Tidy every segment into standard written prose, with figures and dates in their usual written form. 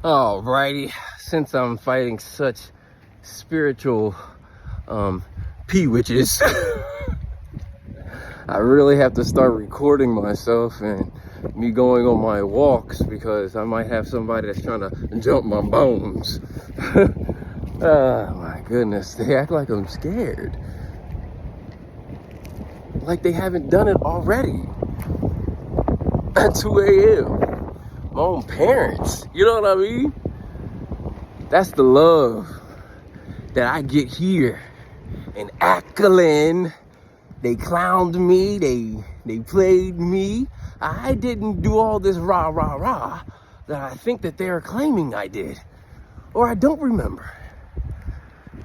Alrighty, since I'm fighting such spiritual witches, I really have to start recording myself and me going on my walks because I might have somebody that's trying to jump my bones. Oh my goodness, they act like I'm scared. Like they haven't done it already at 2 a.m. My own parents, you know what I mean? That's the love that I get here in Ackland. They clowned me, they played me. I didn't do all this rah, rah, rah that I think that they're claiming I did. Or I don't remember.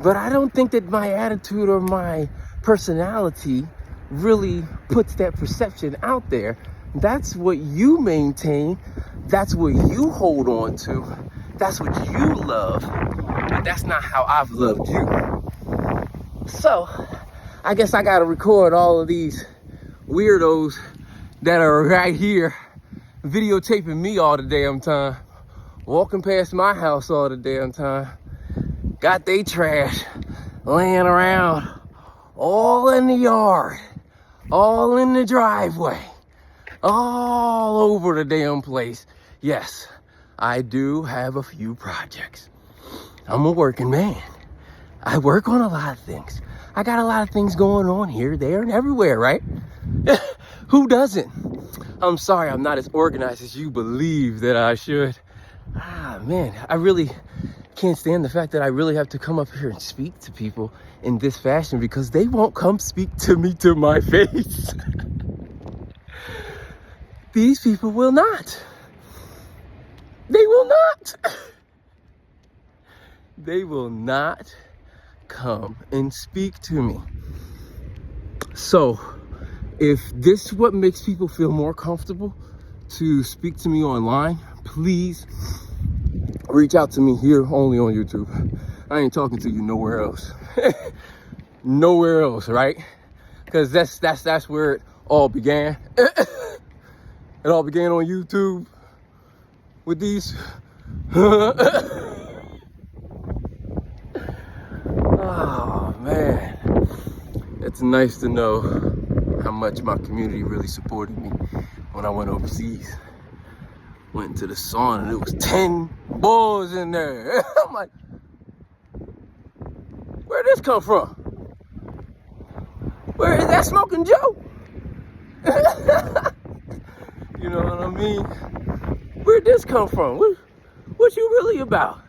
But I don't think that my attitude or my personality really puts that perception out there. That's what you maintain. That's what you hold on to. That's what you love. But that's not how I've loved you. So, I guess I gotta record all of these weirdos that are right here videotaping me all the damn time, walking past my house all the damn time, got they trash laying around all in the yard, all in the driveway, all over the damn place. Yes, I do have a few projects. I'm a working man. I work on a lot of things. I got a lot of things going on here, there, and everywhere, right? Who doesn't? I'm sorry I'm not as organized as you believe that I should. Man, I really can't stand the fact that I really have to come up here and speak to people in this fashion because they won't come speak to me to my face. These people will not. They will not. They will not come and speak to me. So, if this is what makes people feel more comfortable to speak to me online, please reach out to me here only on YouTube. I ain't talking to you nowhere else. Nowhere else, right? Because that's where it all began. It all began on YouTube with these. Oh man, it's nice to know how much my community really supported me when I went overseas. Went into the sauna and there was 10 boys in there. I'm like, where'd this come from? Where is that Smoking Joe? You know what I mean? Where'd this come from? What you really about?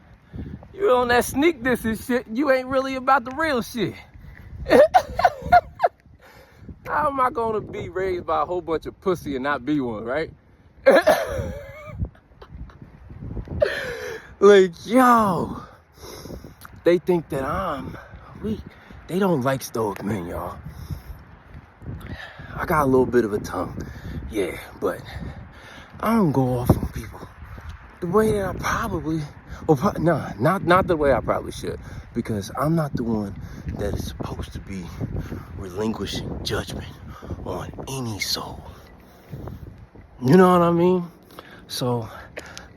You on that sneak this and shit, you ain't really about the real shit. How am I gonna be raised by a whole bunch of pussy and not be one, right? Like, yo, they think that I'm weak. They don't like stoic men, y'all. I got a little bit of a tongue, yeah, but I don't go off on people the way that I probably, not the way I probably should, because I'm not the one that is supposed to be relinquishing judgment on any soul. You know what I mean? So,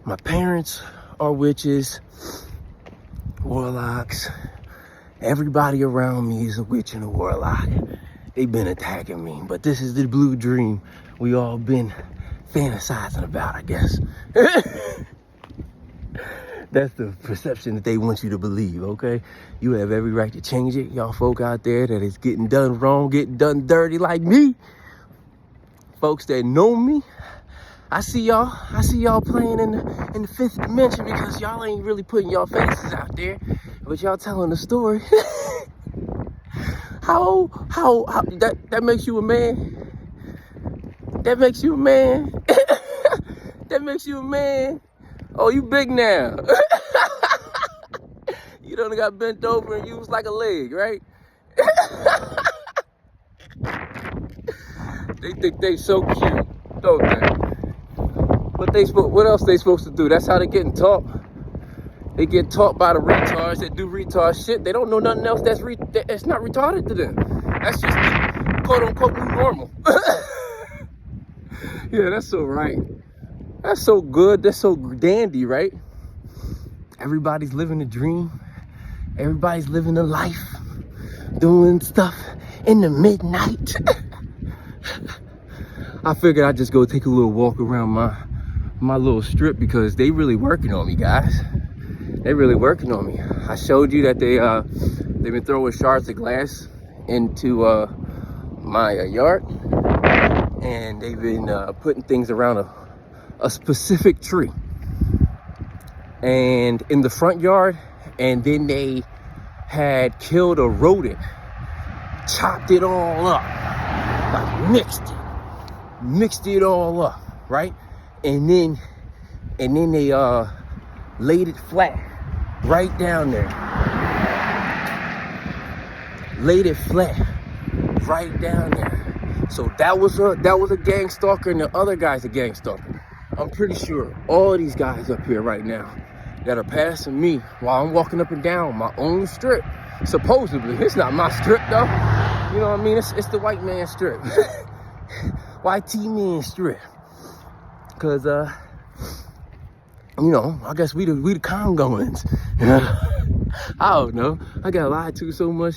my parents are witches, warlocks. Everybody around me is a witch and a warlock. They've been attacking me, but this is the blue dream we all been fantasizing about, I guess. That's the perception that they want you to believe, okay? You have every right to change it. Y'all folk out there that is getting done wrong, getting done dirty like me. Folks that know me, I see y'all playing in the fifth dimension because y'all ain't really putting y'all faces out there, but y'all telling the story. How that makes you a man? That makes you a man? That makes you a man? Oh, you big now. You done got bent over and used like a leg, right? They think they so cute, don't they? What else they supposed to do? That's how they getting taught. They get taught by the retards that do retard shit. They don't know nothing else that's not retarded to them. That's just the quote-unquote new normal. Yeah, that's so right. That's so good. That's so dandy, right? Everybody's living a dream. Everybody's living a life, doing stuff in the midnight. I figured I'd just go take a little walk around my little strip because they really working on me, guys. They really working on me. I showed you that they've been throwing shards of glass into my yard, and they've been putting things around a specific tree and in the front yard, and then they had killed a rodent, chopped it all up, like mixed it all up, right? And then they laid it flat right down there. Laid it flat right down there. So that was a gang stalker, and the other guy's a gang stalker. I'm pretty sure all of these guys up here right now that are passing me while I'm walking up and down my own strip. Supposedly, it's not my strip though. You know what I mean? It's the white man strip. YT man strip. Cause you know, I guess we the Congolans. I don't know. I got lied to so much.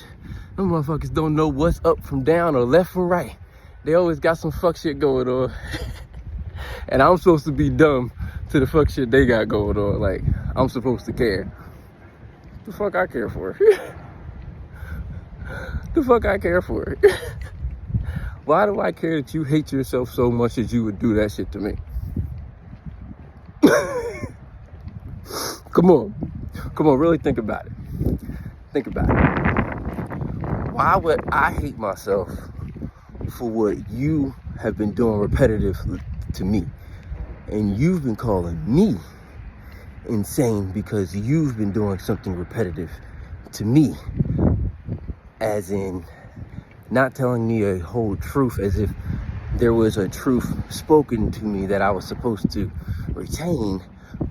Them motherfuckers don't know what's up from down or left from right. They always got some fuck shit going on. And I'm supposed to be dumb to the fuck shit they got going on. Like, I'm supposed to care. The fuck I care for? The fuck I care for? Why do I care that you hate yourself so much that you would do that shit to me? Come on, really think about it. Think about it. Why would I hate myself for what you have been doing repetitively to me? And you've been calling me insane because you've been doing something repetitive to me. As in, not telling me a whole truth, as if there was a truth spoken to me that I was supposed to retain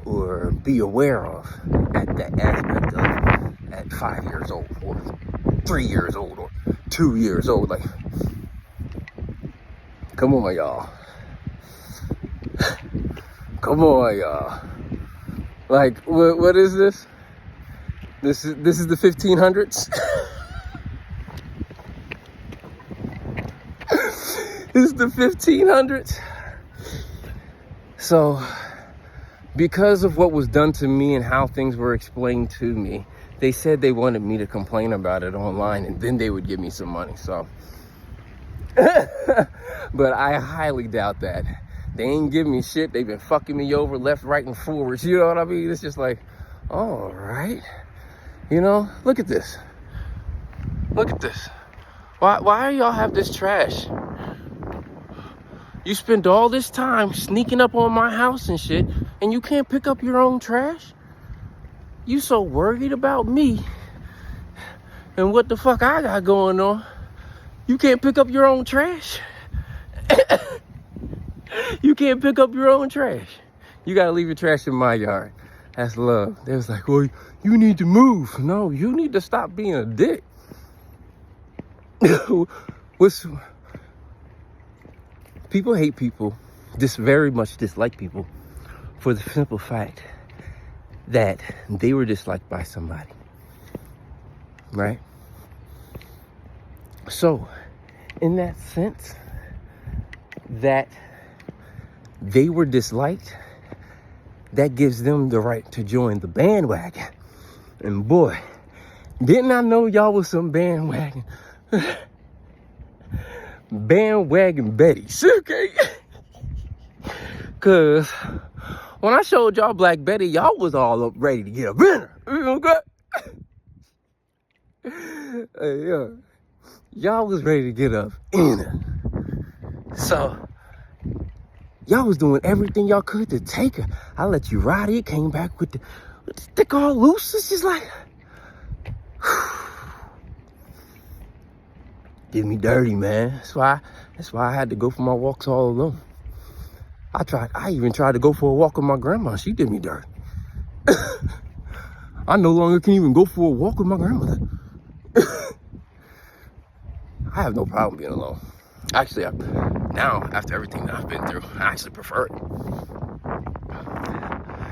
or be aware of at that aspect of at 5 years old or 3 years old or 2 years old. Like, come on, y'all. Come on, y'all. Like, what is this? This is the 1500s. This is the 1500s. So, because of what was done to me and how things were explained to me, they said they wanted me to complain about it online, and then they would give me some money. So, but I highly doubt that. They ain't giving me shit. They've been fucking me over left, right, and forwards. You know what I mean? It's just like, all right. You know, look at this. Look at this. Why do y'all have this trash? You spend all this time sneaking up on my house and shit, and you can't pick up your own trash? You so worried about me and what the fuck I got going on, you can't pick up your own trash? You can't pick up your own trash. You gotta leave your trash in my yard. That's love. They was like, well, you need to move. No, you need to stop being a dick. People hate people, very much dislike people, for the simple fact that they were disliked by somebody, right? So, in that sense, that they were disliked, that gives them the right to join the bandwagon. And boy, didn't I know y'all was some bandwagon Bettys, okay? Cause when I showed y'all Black Betty, y'all was all up ready to get up in her, okay? Yeah. Y'all was ready to get up in her. So, y'all was doing everything y'all could to take her. I let you ride it, came back with the dick all loose. It's just like, did me dirty, man. That's why I had to go for my walks all alone. I even tried to go for a walk with my grandma. She did me dirty. I no longer can even go for a walk with my grandmother. I have no problem being alone. Actually, now, after everything that I've been through, I actually prefer it.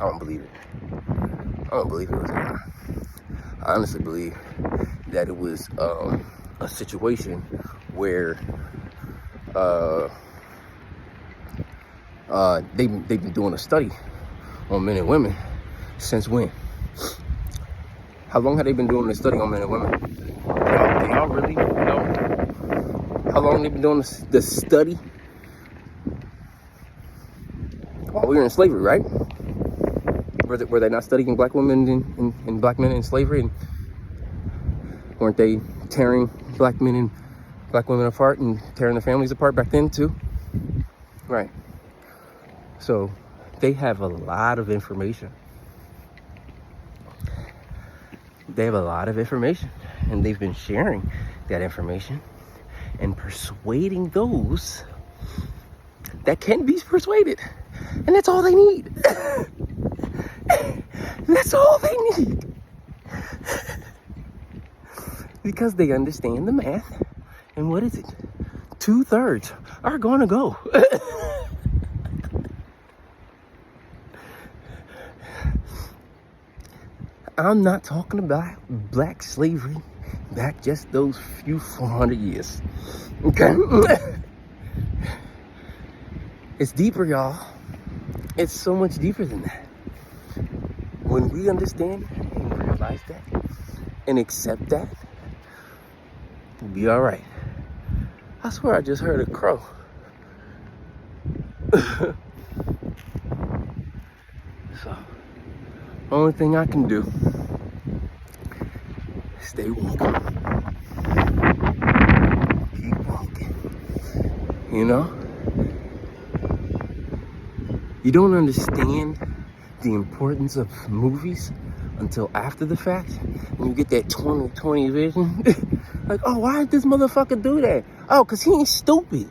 I don't believe it. I don't believe it was AI. I honestly believe that it was a situation where they've been doing a study on men and women since when? How long have they been doing this study on men and women? Do y'all really know how long they've been doing the study? While we were in slavery, right? Were they not studying black women and black men in slavery? And weren't they tearing black men and black women apart and tearing their families apart back then too? Right. So they have a lot of information. They have a lot of information, and they've been sharing that information and persuading those that can be persuaded. And that's all they need. That's all they need. Because they understand the math. And what is it? 2/3 are gonna go. I'm not talking about black slavery back just those few 400 years. Okay? It's deeper, y'all. It's so much deeper than that. When we understand and realize that and accept that, we'll be all right. I swear I just heard a crow. So, only thing I can do, stay walking. Keep walking. You know? You don't understand the importance of movies until after the fact. When you get that 20/20 vision. Like, oh, why did this motherfucker do that? Oh, because he ain't stupid.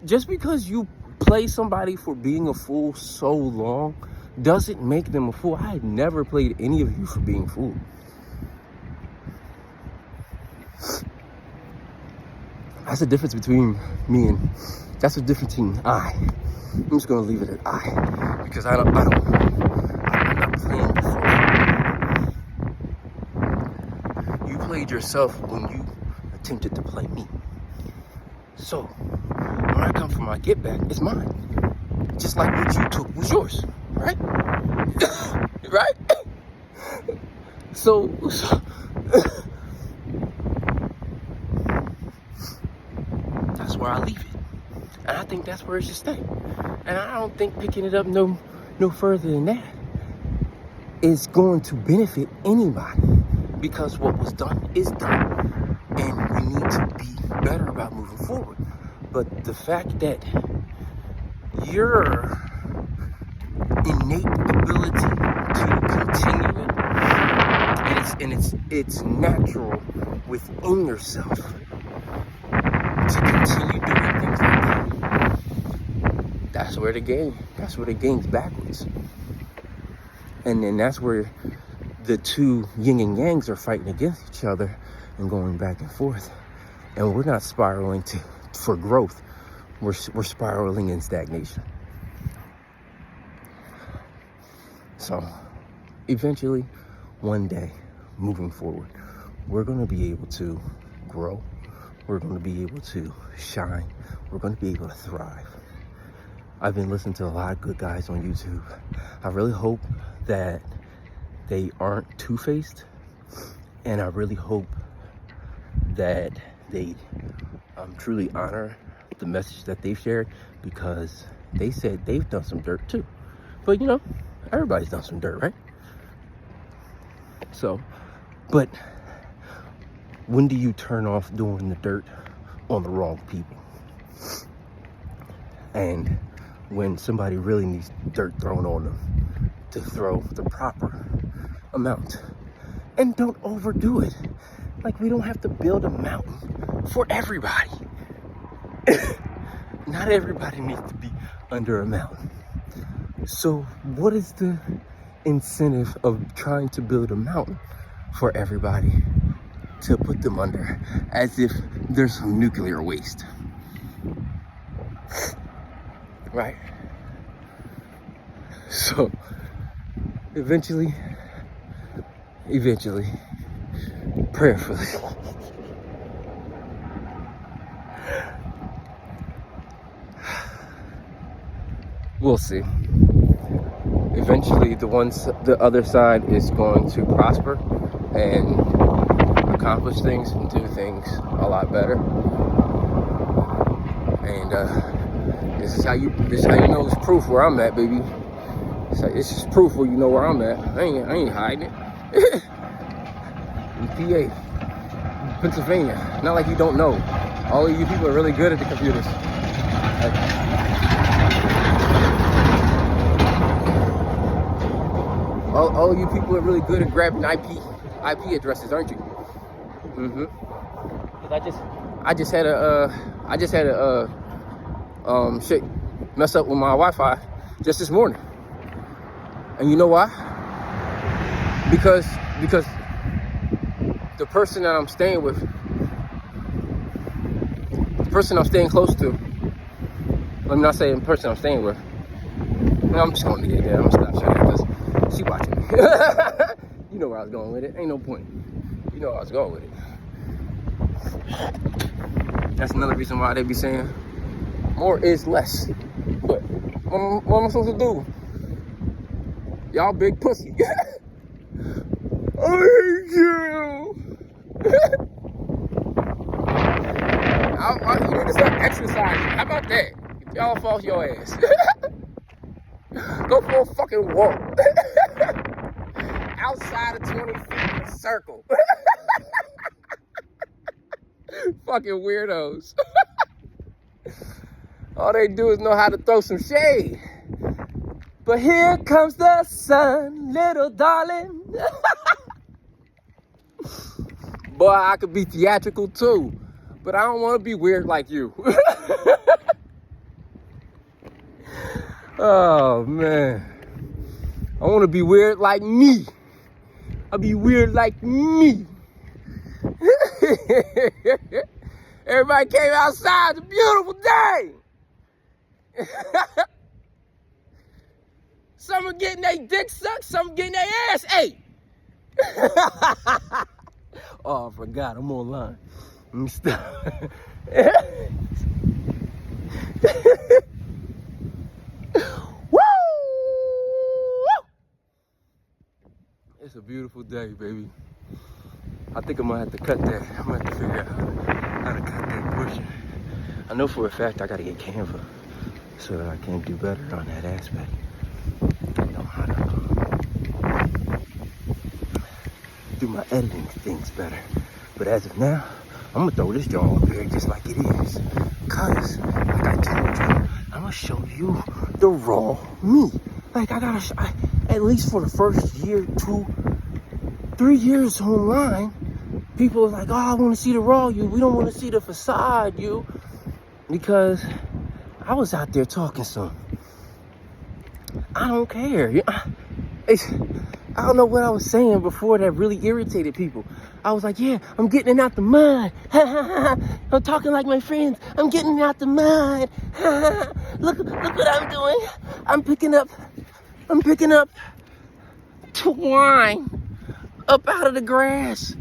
Just because you play somebody for being a fool so long doesn't make them a fool. I had never played any of you for being fooled. That's the difference between me and, that's the difference between I. I'm just gonna leave it at I, because I'm not playing the fool. You played yourself when you attempted to play me. So, when I come for my get back, it's mine. Just like what you took was yours, right? Right? So that's where I leave it. And I think that's where it should stay. And I don't think picking it up no further than that is going to benefit anybody, because what was done is done. And we need to be better about moving forward. But the fact that your innate ability to continue it, and it's natural within yourself to continue doing things like that. That's where the game's backwards. And then that's where the two yin and yangs are fighting against each other and going back and forth. And we're not spiraling for growth. We're spiraling in stagnation. So eventually, one day, moving forward, we're going to be able to grow. We're going to be able to shine. We're going to be able to thrive. I've been listening to a lot of good guys on YouTube. I really hope that they aren't two-faced. And I really hope that they truly honor the message that they've shared, because they said they've done some dirt too. But you know, everybody's done some dirt, right? So, but when do you turn off doing the dirt on the wrong people? And when somebody really needs dirt thrown on them, to throw the proper amount. And don't overdo it. Like, we don't have to build a mountain for everybody. Not everybody needs to be under a mountain. So what is the incentive of trying to build a mountain for everybody to put them under, as if there's some nuclear waste? Right? So eventually, prayerfully, we'll see. Eventually, the other side is going to prosper and accomplish things and do things a lot better. And this is how you know it's proof where I'm at, baby. It's just proof where you know where I'm at. I ain't hiding it. In PA, Pennsylvania. Not like you don't know. All of you people are really good at the computers. All of you people are really good at grabbing IP addresses, aren't you? Mm-hmm. Because I just had a shit mess up with my Wi-Fi just this morning. And you know why? Because the person that I'm staying with, the person I'm staying close to, let me not say the person I'm staying with. No, I'm just going to get there. I'm going to stop saying that because she watching me. You know where I was going with it. Ain't no point. You know where I was going with it. That's another reason why they be saying more is less. But what am I supposed to do? Y'all big pussy. I hate you. You need to start exercising. How about that? Y'all fall your ass. Go for a fucking walk. Outside of 20 feet in a circle. Fucking weirdos. All they do is know how to throw some shade. But here comes the sun, little darling. Boy, I could be theatrical too, but I don't want to be weird like you. Oh, man. I want to be weird like me. I'll be weird like me. Everybody came outside. It's a beautiful day. Some are getting their dick sucked. Some getting their ass ate. Oh, I forgot. I'm online. Let me stop. Woo! It's a beautiful day, baby. I think I'm gonna have to cut that. I'm gonna have to figure out how to cut that portion. I know for a fact I gotta get Canva so that I can do better on that aspect. I know how to do my editing things better. But as of now, I'm gonna throw this joint up here just like it is. Cause, like I told you, I'm gonna show you the raw me. Like at least for the first year, 2, 3 years online, people are like, oh, I wanna see the raw you. We don't wanna see the facade you. Because I was out there talking some. I don't care. I don't know what I was saying before that really irritated people. I was like, yeah, I'm getting it out the mud. I'm talking like my friends. I'm getting it out the mud. Look what I'm doing. I'm picking up twine up out of the grass.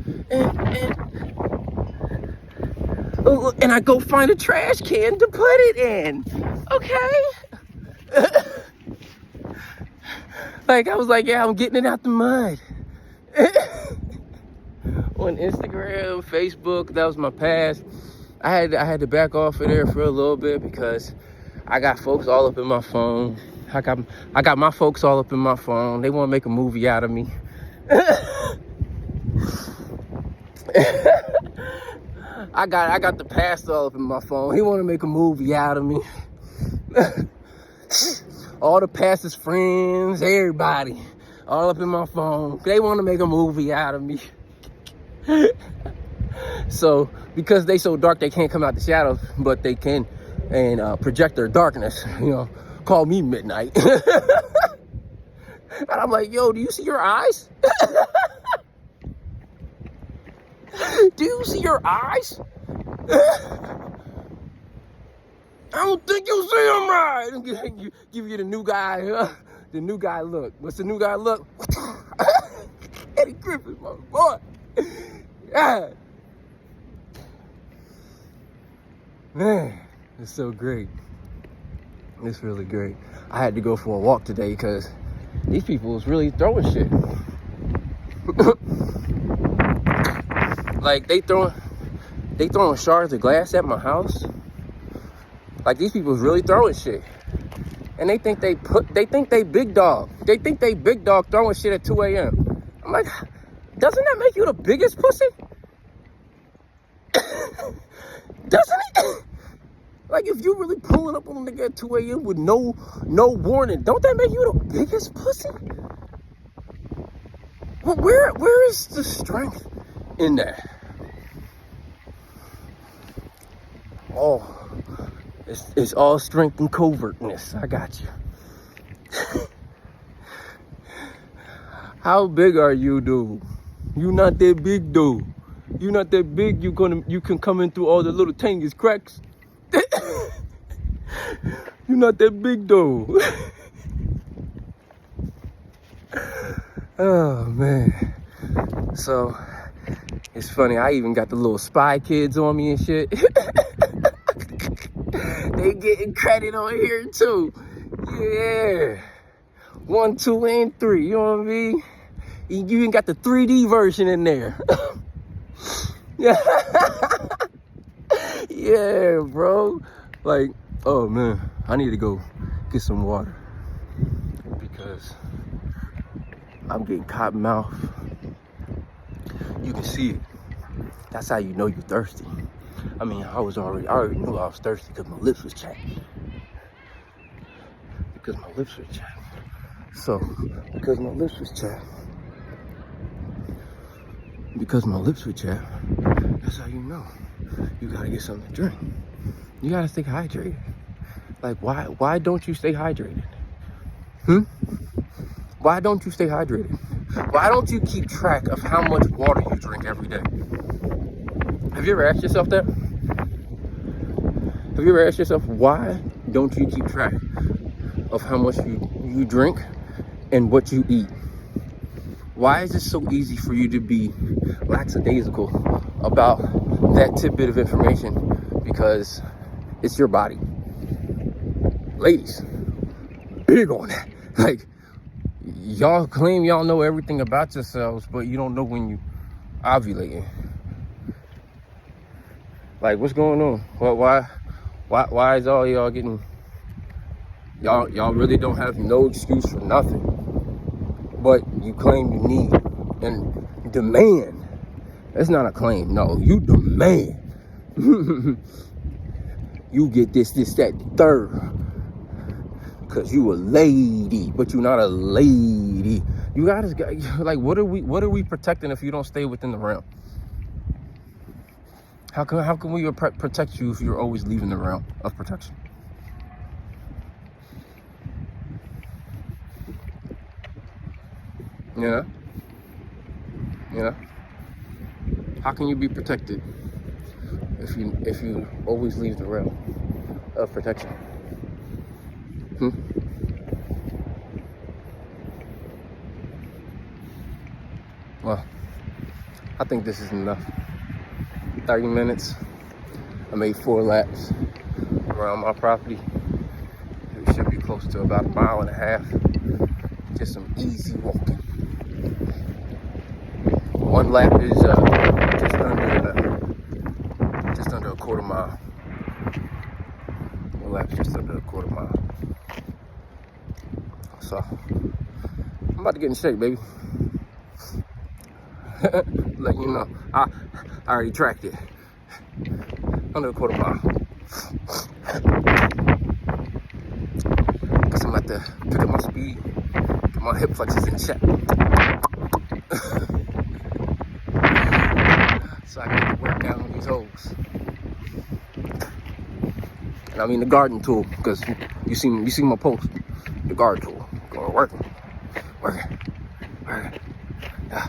And I go find a trash can to put it in. Okay? Like, I was like, yeah, I'm getting it out the mud. On Instagram, Facebook, that was my past. I had to back off of there for a little bit because I got folks all up in my phone. I got my folks all up in my phone. They want to make a movie out of me. I got the pastor all up in my phone. He want to make a movie out of me. All the pastor's friends, everybody, all up in my phone. They want to make a movie out of me. So, because they so dark, they can't come out the shadows, but they can and project their darkness. You know, call me midnight. And I'm like, yo, do you see your eyes? Do you see your eyes? I don't think you see them right. Give you the new guy. The new guy look. What's the new guy look? Eddie Griffin, my boy. Yeah. Man, it's so great. It's really great. I had to go for a walk today because these people was really throwing shit. Like they throwing shards of glass at my house. Like these people was really throwing shit. And they think they big dog. They think they big dog throwing shit at 2 a.m. I'm like, doesn't that make you the biggest pussy? Doesn't it? Like if you really pulling up on a nigga at 2 a.m. with no warning, don't that make you the biggest pussy? Well, where is the strength in that? Oh, it's all strength and covertness. I got you. How big are you, dude? You not that big, dude. You not that big. You can come in through all the little tiniest cracks. You not that big, dude. Oh man. So it's funny. I even got the little spy kids on me and shit. They getting credit on here too. Yeah. 1, 2, and 3. You know what I mean? You even got the 3D version in there. Yeah. Yeah, bro. Like, oh man, I need to go get some water because I'm getting cotton mouth. You can see it. That's how you know you're thirsty. I mean, I already knew I was thirsty because my lips was chapped. So, because my lips was chapped, that's how you know. You gotta get something to drink. You gotta stay hydrated. Like, why don't you stay hydrated? Why don't you stay hydrated? Why don't you keep track of how much water you drink every day? Have you ever asked yourself that? Have you ever asked yourself, why don't you keep track of how much you drink and what you eat? Why is it so easy for you to be lackadaisical about that tidbit of information? Because it's your body. Ladies, big on that. Like, y'all claim y'all know everything about yourselves, but you don't know when you ovulating. Like, what's going on? Why is all y'all getting... Y'all really don't have no excuse for nothing. But you claim you need and demand. That's not a claim. No, you demand. You get this, that, the third. Because you a lady, but you're not a lady. You gotta, like, what are we protecting if you don't stay within the realm? How can we protect you if you're always leaving the realm of protection? You know? How can you be protected if you always leave the realm of protection? Well, I think this is enough. 30 minutes. I made 4 laps around my property. It should be close to about 1.5 miles. Just some easy walking. 1 lap is just under a quarter mile. 1 lap is just under a quarter mile. So I'm about to get in shape, baby. Let you know. I already tracked it. Under a quarter mile. Guess I'm about to pick up my speed. Get my hip flexors in check. So I can get to work down on these holes. And I mean the garden tool, because you see my post. The garden tool. Going working. Yeah.